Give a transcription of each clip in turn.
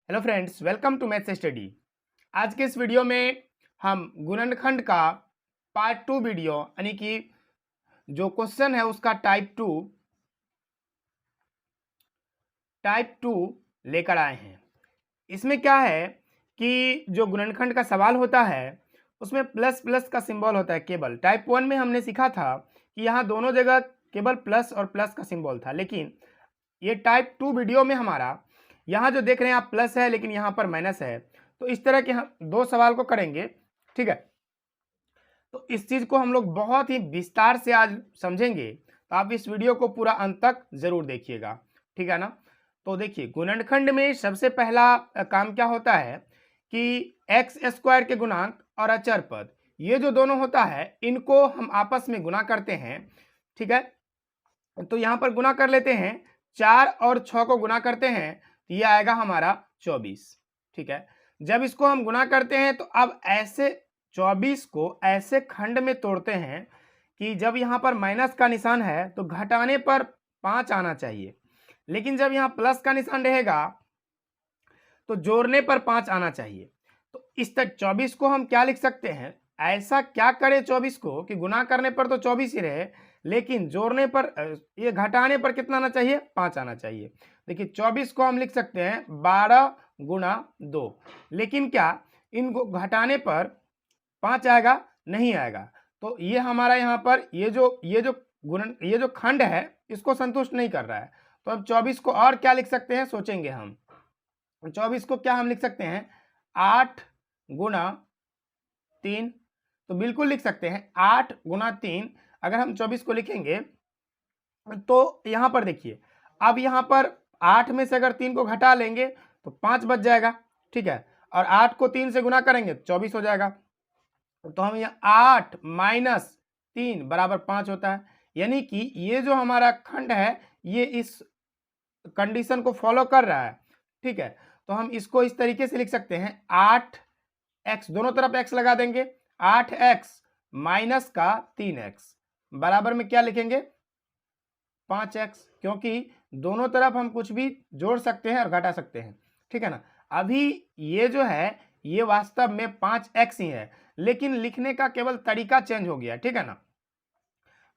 Hello friends, welcome to maths study. आज के इस वीडियो में हम गुणनखंड का पार्ट 2 वीडियो यानी कि जो क्वेश्चन है उसका टाइप टू लेकर आए हैं। इसमें क्या है कि जो गुणनखंड का सवाल होता है उसमें प्लस प्लस का सिंबल होता है केवल। टाइप 1 में हमने सीखा था कि यहाँ दोनों जगह केवल प्लस और प्लस का सिंबल था, लेकिन ये टाइप 2 वीडियो में हमारा यहाँ जो देख रहे हैं आप प्लस है लेकिन यहाँ पर माइनस है। तो इस तरह के हम दो सवाल को करेंगे, ठीक है। तो इस चीज को हम लोग बहुत ही विस्तार से आज समझेंगे, तो आप इस वीडियो को पूरा अंत तक जरूर देखिएगा, ठीक है ना। तो देखिए, गुणनखंड में सबसे पहला काम क्या होता है कि एक्स स्क्वायर के गुणांक और अचर पद, ये जो दोनों होता है इनको हम आपस में गुना करते हैं, ठीक है। तो यहाँ पर गुना कर लेते हैं, 4 और 6 को गुना करते हैं तो ये आएगा हमारा 24, ठीक है। जब इसको हम गुना करते हैं तो अब ऐसे 24 को ऐसे खंड में तोड़ते हैं कि जब यहाँ पर माइनस का निशान है तो घटाने पर 5 आना चाहिए, लेकिन जब यहाँ प्लस का निशान रहेगा तो जोड़ने पर 5 आना चाहिए। तो इस तक 24 को हम क्या लिख सकते हैं, ऐसा क्या करें 24 को कि गुना करने पर तो 24 ही रहे, लेकिन जोड़ने पर ये घटाने पर कितना आना चाहिए, 5 आना चाहिए। देखिए 24 को हम लिख सकते हैं 12 गुणा 2, लेकिन क्या इनको घटाने पर 5 आएगा, नहीं आएगा। तो ये हमारा यहाँ पर ये जो खंड है इसको संतुष्ट नहीं कर रहा है। तो अब 24 को और क्या लिख सकते हैं, सोचेंगे हम। 24 को क्या हम लिख सकते हैं, 8 गुणा 3, तो बिल्कुल लिख सकते हैं 8 गुणा 3। अगर हम 24 को लिखेंगे तो यहाँ पर देखिए, अब यहाँ पर 8 में से अगर 3 को घटा लेंगे तो 5 बच जाएगा, ठीक है। और 8 को 3 से गुना करेंगे 24 हो जाएगा। तो हम यहाँ 8 माइनस 3 बराबर 5 होता है, यानी कि ये जो हमारा खंड है ये इस कंडीशन को फॉलो कर रहा है, ठीक है। तो हम इसको इस तरीके से लिख सकते हैं, 8x, दोनों तरफ x लगा देंगे, 8x माइनस का 3x बराबर में क्या लिखेंगे, 5x, क्योंकि दोनों तरफ हम कुछ भी जोड़ सकते हैं और घटा सकते हैं, ठीक है ना। अभी ये जो है ये वास्तव में 5x ही है, लेकिन लिखने का केवल तरीका चेंज हो गया, ठीक है ना।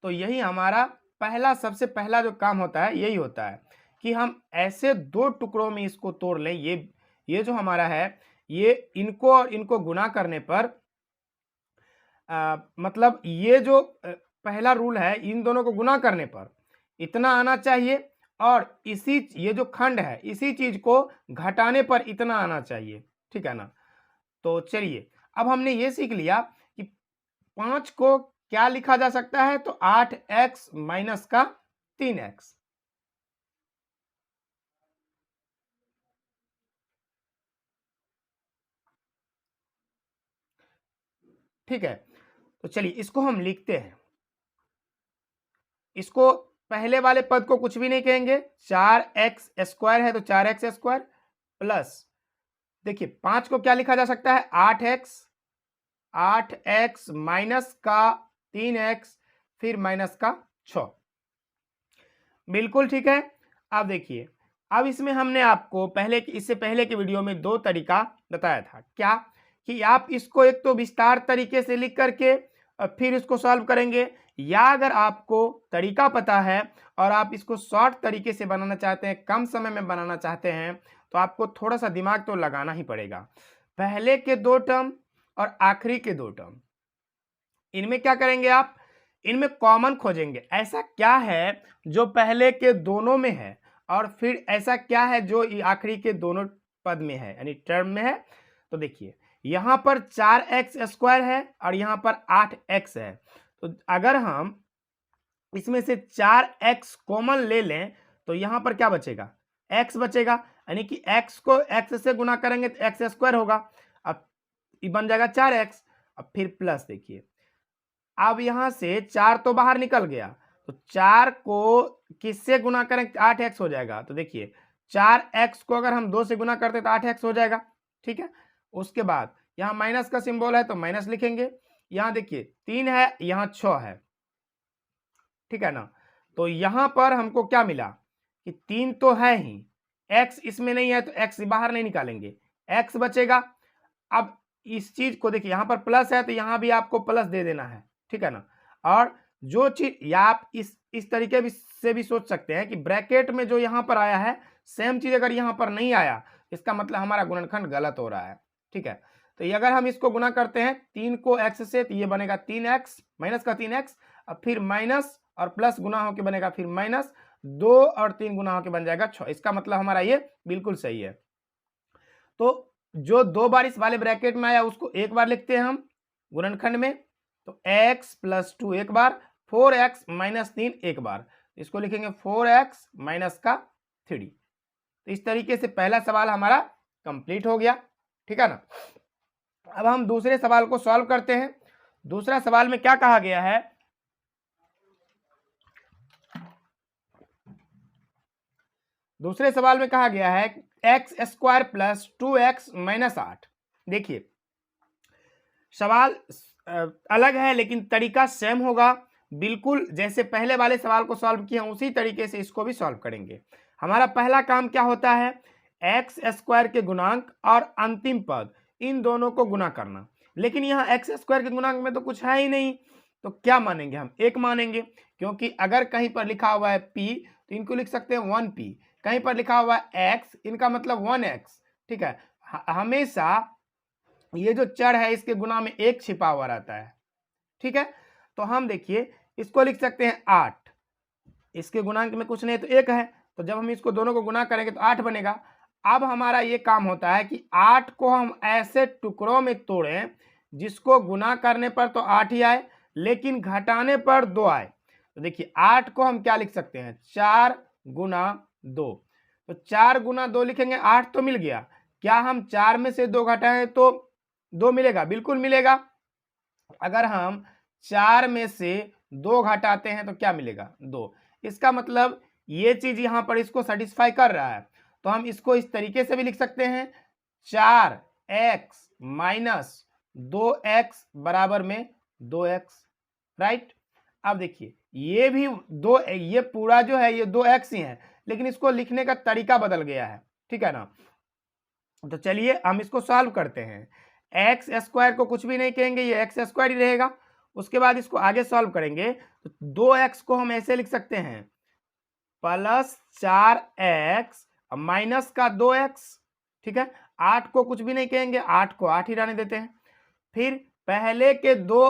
तो यही हमारा पहला, सबसे पहला जो काम होता है यही होता है कि हम ऐसे दो टुकड़ों में इसको तोड़ लें। ये जो हमारा है ये इनको और इनको गुना करने पर मतलब ये जो पहला रूल है, इन दोनों को गुना करने पर इतना आना चाहिए, और ये जो खंड है इसी चीज को घटाने पर इतना आना चाहिए, ठीक है ना। तो चलिए, अब हमने ये सीख लिया कि 5 को क्या लिखा जा सकता है, तो 8x माइनस का 3x, ठीक है। तो चलिए इसको हम लिखते हैं, इसको पहले वाले पद को कुछ भी नहीं कहेंगे, 4x स्क्वायर है तो 4x स्क्वायर प्लस, देखिए 5 को क्या लिखा जा सकता है, 8x माइनस का 3x फिर माइनस का 6, बिल्कुल ठीक है। अब देखिए, अब इसमें हमने आपको इससे पहले के वीडियो में दो तरीका बताया था, क्या कि आप इसको एक तो विस्तार तरीके से लिख करके और फिर इसको सॉल्व करेंगे, या अगर आपको तरीका पता है और आप इसको शॉर्ट तरीके से बनाना चाहते हैं, कम समय में बनाना चाहते हैं, तो आपको थोड़ा सा दिमाग तो लगाना ही पड़ेगा। पहले के दो टर्म और आखिरी के दो टर्म, इनमें क्या करेंगे आप, इनमें कॉमन खोजेंगे, ऐसा क्या है जो पहले के दोनों में है और फिर ऐसा क्या है जो आखिरी के दोनों पद में है यानी टर्म में है। तो देखिए यहां पर 4x स्क्वायर है और यहां पर 8x है, तो अगर हम इसमें से 4x कॉमन ले लें तो यहां पर क्या बचेगा, x बचेगा, यानी कि x को x से गुना करेंगे तो x स्क्वायर होगा, अब ये बन जाएगा 4x। अब फिर प्लस, देखिए अब यहां से 4 तो बाहर निकल गया, तो 4 को किससे गुना करें, 8x हो जाएगा। तो देखिए 4x को अगर हम 2 से गुना करते तो 8x हो जाएगा, ठीक है। उसके बाद यहाँ माइनस का सिंबल है तो माइनस लिखेंगे, यहाँ देखिए 3 है, यहाँ 6 है, ठीक है ना। तो यहां पर हमको क्या मिला कि 3 तो है ही, x इसमें नहीं है तो x बाहर नहीं निकालेंगे, x बचेगा। अब इस चीज को देखिए, यहाँ पर प्लस है तो यहाँ भी आपको प्लस दे देना है, ठीक है ना। और जो चीज, या आप इस तरीके से भी सोच सकते हैं कि ब्रैकेट में जो यहाँ पर आया है सेम चीज अगर यहाँ पर नहीं आया, इसका मतलब हमारा गुणनखंड गलत हो रहा है, ठीक है। तो ये अगर हम इसको गुना करते हैं 3 को x से, तो ये बनेगा 3x माइनस का 3x, अब फिर माइनस और प्लस गुना होकर बनेगा फिर माइनस, 2 और 3 गुना होकर बन जाएगा 6। इसका मतलब हमारा ये बिल्कुल सही है। तो जो 2 बार इस वाले ब्रैकेट में आया उसको एक बार लिखते हैं हम गुणनखंड में, तो x प्लस 2 एक बार, 4x माइनस 3 एक बार, इसको लिखेंगे 4x माइनस का 3। तो इस तरीके से पहला सवाल हमारा कंप्लीट हो गया, ठीक है ना। अब हम दूसरे सवाल को सॉल्व करते हैं। दूसरा सवाल में क्या कहा गया है, दूसरे सवाल में कहा गया है x square plus 2x minus 8। देखिए सवाल अलग है लेकिन तरीका सेम होगा, बिल्कुल जैसे पहले वाले सवाल को सॉल्व किया उसी तरीके से इसको भी सॉल्व करेंगे। हमारा पहला काम क्या होता है, एक्स स्क्वायर के गुणांक और अंतिम पद इन दोनों को गुना करना। लेकिन यहाँ एक्स स्क्वायर के गुणांक में तो कुछ है ही नहीं, तो क्या मानेंगे हम, एक मानेंगे, क्योंकि अगर कहीं पर लिखा हुआ है p तो इनको लिख सकते हैं 1p, कहीं पर लिखा हुआ है x इनका मतलब 1x, ठीक है। हमेशा ये जो चर है इसके गुना में एक छिपा हुआ रहता है, ठीक है। तो हम देखिए इसको लिख सकते हैं 8, इसके गुणांक में कुछ नहीं तो एक है, तो जब हम इसको दोनों को गुना करेंगे तो 8 बनेगा। अब हमारा ये काम होता है कि 8 को हम ऐसे टुकड़ों में तोड़ें जिसको गुना करने पर तो 8 ही आए लेकिन घटाने पर 2 आए। तो देखिए 8 को हम क्या लिख सकते हैं, 4 गुना 2, तो 4 गुना 2 लिखेंगे, 8 तो मिल गया। क्या हम 4 में से 2 घटाएं तो 2 मिलेगा, बिल्कुल मिलेगा। अगर हम 4 में से 2 घटाते हैं तो क्या मिलेगा, 2। इसका मतलब ये चीज यहाँ पर इसको सेटिस्फाई कर रहा है, तो हम इसको इस तरीके से भी लिख सकते हैं 4x माइनस 2x बराबर में 2x, राइट। अब देखिए ये भी ये पूरा जो है ये 2x ही है, लेकिन इसको लिखने का तरीका बदल गया है, ठीक है ना। तो चलिए हम इसको सॉल्व करते हैं। एक्स स्क्वायर को कुछ भी नहीं कहेंगे, ये एक्स स्क्वायर ही रहेगा। उसके बाद इसको आगे सॉल्व करेंगे तो 2x को हम ऐसे लिख सकते हैं प्लस 4x माइनस का 2x, ठीक है। 8 को कुछ भी नहीं कहेंगे, 8 को 8 ही रहने देते हैं। फिर पहले के 2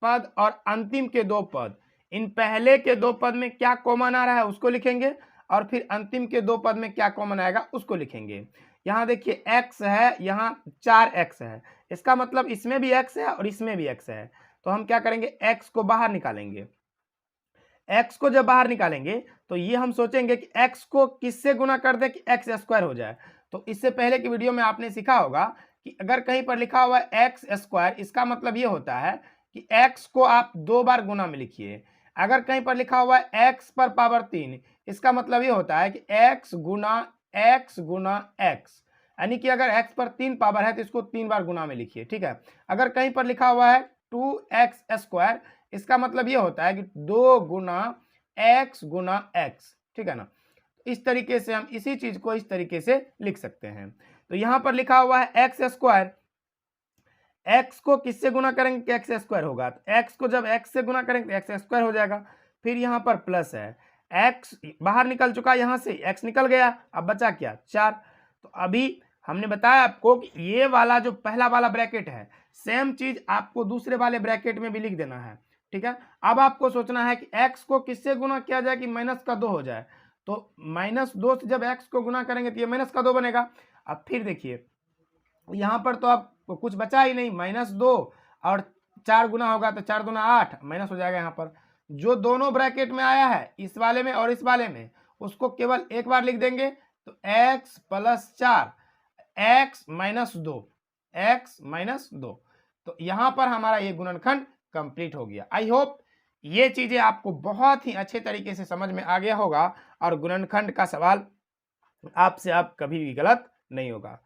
पद और अंतिम के 2 पद, इन पहले के 2 पद में क्या कॉमन आ रहा है उसको लिखेंगे और फिर अंतिम के 2 पद में क्या कॉमन आएगा उसको लिखेंगे। यहाँ देखिए x है, यहाँ 4x है, इसका मतलब इसमें भी x है और इसमें भी x है, तो हम क्या करेंगे x को बाहर निकालेंगे। x को जब बाहर निकालेंगे तो ये हम सोचेंगे कि x को किससे गुना कर दे कि x स्क्वायर हो जाए। तो इससे पहले की वीडियो में आपने सीखा होगा कि अगर कहीं पर लिखा हुआ है एक्स स्क्वायर, इसका मतलब ये होता है कि x को आप 2 बार गुना में लिखिए। अगर कहीं पर लिखा हुआ है x पर पावर 3, इसका मतलब ये होता है कि x गुना x, यानी कि अगर x पर 3 पावर है तो इसको 3 बार गुना में लिखिए, ठीक है। अगर कहीं पर लिखा हुआ है 2x स्क्वायर, इसका मतलब ये होता है कि 2 गुना x, ठीक है ना। इस तरीके से हम इसी चीज को इस तरीके से लिख सकते हैं। तो यहां पर लिखा हुआ है एक्स स्क्वायर, x को किससे गुना करेंगे कि एक्स स्क्वायर होगा, तो x को जब x से गुना करेंगे तो एक्स स्क्वायर हो जाएगा। फिर यहाँ पर प्लस है, x बाहर निकल चुका, यहाँ से x निकल गया, अब बचा क्या 4। तो अभी हमने बताया आपको कि ये वाला जो पहला वाला ब्रैकेट है सेम चीज आपको दूसरे वाले ब्रैकेट में भी लिख देना है, ठीक है। अब आपको सोचना है कि x को किससे गुना किया जाए कि माइनस का 2 हो जाए, तो माइनस 2 से जब x को गुना करेंगे तो ये माइनस का 2 बनेगा। अब फिर देखिए यहाँ पर तो अब कुछ बचा ही नहीं, -2 और 4 गुना होगा तो 4 दूना 8 माइनस हो जाएगा। यहाँ पर जो दोनों ब्रैकेट में आया है इस वाले में और इस वाले में, उसको केवल एक बार लिख देंगे, तो x प्लस 4 x माइनस 2, तो यहाँ पर हमारा ये गुणनखंड कंप्लीट हो गया। आई होप ये चीजें आपको बहुत ही अच्छे तरीके से समझ में आ गया होगा और गुणनखंड का सवाल आपसे अब कभी भी गलत नहीं होगा।